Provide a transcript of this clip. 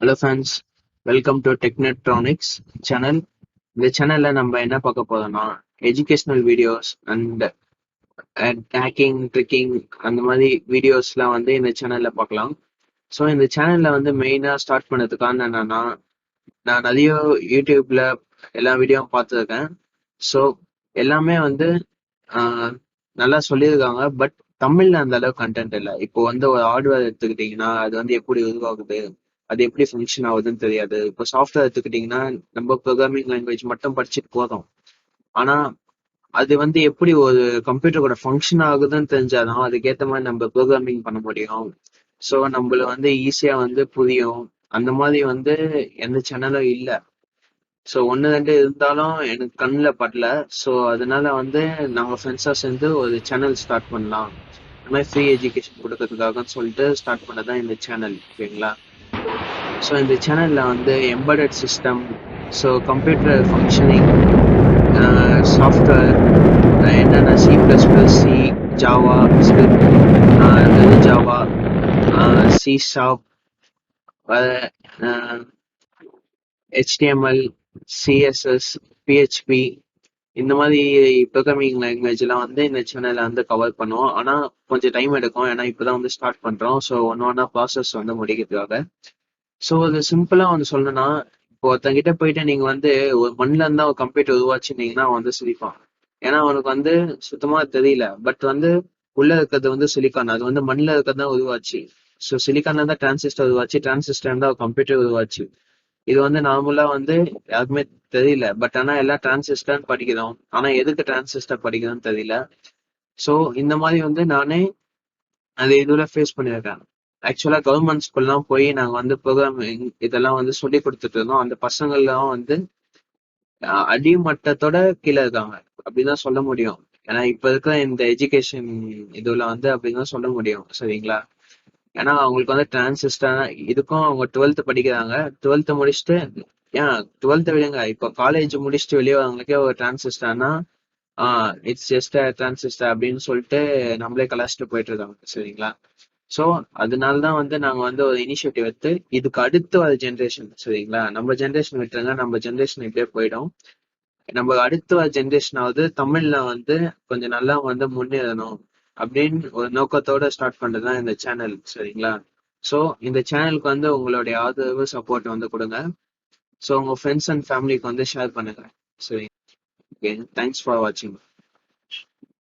Hello friends, welcome to Technetronics channel. இந்த சேனல்ல நம்ம என்ன பார்க்க போறோம்னா educational videos and hacking tricking அந்த மாதிரி வீடியோஸ்லாம் வந்து இந்த சேனல்ல பார்க்கலாம். ஸோ இந்த சேனல்ல வந்து மெயினாக ஸ்டார்ட் பண்ணதுக்கு காரணம் என்னன்னா, நான் நிறைய யூடியூப்ல எல்லா வீடியோவும் பார்த்துருக்கேன். ஸோ எல்லாமே வந்து ஆஹ், நல்லா சொல்லியிருக்காங்க. பட் தமிழ்ல அந்த அளவுக்கு கண்டென்ட் இல்லை. இப்போ வந்து ஒரு ஹார்ட்வேர் எடுத்துக்கிட்டிங்கன்னா அது வந்து எப்படி உருவாகுது, அது எப்படி ஃபங்க்ஷன் ஆகுதுன்னு தெரியாது. இப்போ சாஃப்ட்வேர் எடுத்துக்கிட்டிங்கன்னா நம்ம ப்ரோக்ராமிங் லாங்குவேஜ் மட்டும் படிச்சுட்டு போதும். ஆனா அது வந்து எப்படி ஒரு கம்ப்யூட்டரோட ஃபங்க்ஷன் ஆகுதுன்னு தெரிஞ்சாதான் அதுக்கேற்ற மாதிரி நம்ம ப்ரோக்ராமிங் பண்ண முடியும். ஸோ நம்மள வந்து ஈஸியா வந்து புரியும். அந்த மாதிரி வந்து எந்த சேனலும் இல்லை. ஸோ ஒன்று ரெண்டு இருந்தாலும் எனக்கு கண்ணில் படல. ஸோ அதனால வந்து நாங்கள் ஃப்ரெண்ட்ஸாக சேர்ந்து ஒரு சேனல் ஸ்டார்ட் பண்ணலாம், இந்த மாதிரி ஃப்ரீ எஜுகேஷன் கொடுக்கறதுக்காகன்னு சொல்லிட்டு ஸ்டார்ட் பண்ணதான் இந்த சேனல். ஓகேங்களா? ஸோ இந்த சேனல்ல வந்து embedded system, so computer functioning, software, என்னென்ன C plus plus, C, Java script, Java, C sharp, HTML, CSS, PHP, இந்த மாதிரி ப்ரோக்ராமிங் லாங்குவேஜ் எல்லாம் வந்து இந்த சேனல்ல வந்து கவர் பண்ணுவோம். ஆனா கொஞ்சம் டைம் எடுக்கும், ஏன்னா இப்பதான் வந்து ஸ்டார்ட் பண்றோம். ஸோ ஒன்னா ப்ராசஸ் வந்து முடிக்கிறதுக்காக. ஸோ அது சிம்பிளா வந்து சொல்லணும்னா, இப்போ ஒருத்தங்கிட்ட போயிட்டு நீங்க வந்து ஒரு மண்ணுல இருந்தா ஒரு கம்ப்யூட்டர் உருவாச்சுனீங்கன்னா அவன் வந்து சிரிப்பான். ஏன்னா அவனுக்கு வந்து சுத்தமா தெரியல. பட் வந்து உள்ள இருக்கிறது வந்து சிலிக்கான், அது வந்து மண்ணுல இருக்கிறது தான் உருவாச்சு. ஸோ சிலிக்கான்ல தான் டிரான்சிஸ்டர் உருவாச்சு, டிரான்சிஸ்டர் இருந்தா கம்ப்யூட்டர் உருவாச்சு. இது வந்து நார்மலா வந்து யாருக்குமே தெரியல. பட் ஆனா எல்லாம் டிரான்சிஸ்டர் படிக்கிறோம், ஆனா எதுக்கு டிரான்சிஸ்டர் படிக்கிறோம்னு தெரியல. ஸோ இந்த மாதிரி வந்து நானே அது இதுல ஃபேஸ் பண்ணியிருக்கேன். ஆக்சுவலா கவர்மெண்ட் ஸ்கூல்லாம் போய் நாங்க வந்து ப்ரோக்ராமிங் இதெல்லாம் வந்து சொல்லி கொடுத்துட்டு இருந்தோம். அந்த பசங்கள்லாம் வந்து அடிமட்டத்தோட கீழே இருக்காங்க அப்படிதான் சொல்ல முடியும். ஏன்னா இப்ப இருக்கிற இந்த எஜுகேஷன் இதுல வந்து அப்படிதான் சொல்ல முடியும். சரிங்களா? ஏன்னா அவங்களுக்கு வந்து டிரான்சிஸ்டர் இதுக்கும் அவங்க 12th படிக்கிறாங்க. 12th முடிச்சுட்டு, ஏன் 12th விடுங்க, இப்போ காலேஜ் முடிச்சுட்டு வெளியே வரவங்களுக்கே ஒரு டிரான்சிஸ்டர்னா இட்ஸ் ஜஸ்ட் டிரான்சிஸ்டர் அப்படின்னு சொல்லிட்டு நம்மளே கலாச்சிட்டு போயிட்டு இருக்காங்க. சரிங்களா? ஸோ அதனாலதான் வந்து நாங்க வந்து ஒரு இனிஷியேட்டிவ் எடுத்து இதுக்கு அடுத்து வர ஜென்ரேஷன், சரிங்களா, நம்ம ஜென்ரேஷன் விட்டுருங்க, நம்ம ஜென்ரேஷன் இப்படியே போயிடும். நம்ம அடுத்து வர ஜென்ரேஷனாவது தமிழ்ல வந்து கொஞ்சம் நல்லா வந்து முன்னேறணும் அப்படின்னு ஒரு நோக்கத்தோட ஸ்டார்ட் பண்றதுதான் இந்த சேனல். சரிங்களா? ஸோ இந்த சேனலுக்கு வந்து உங்களுடைய ஆதரவு சப்போர்ட் வந்து கொடுங்க. ஸோ உங்க ஃப்ரெண்ட்ஸ் அண்ட் ஃபேமிலிக்கு வந்து ஷேர் பண்ணுங்க. சரி, ஓகே, தேங்க்ஸ் ஃபார் வாட்சிங்.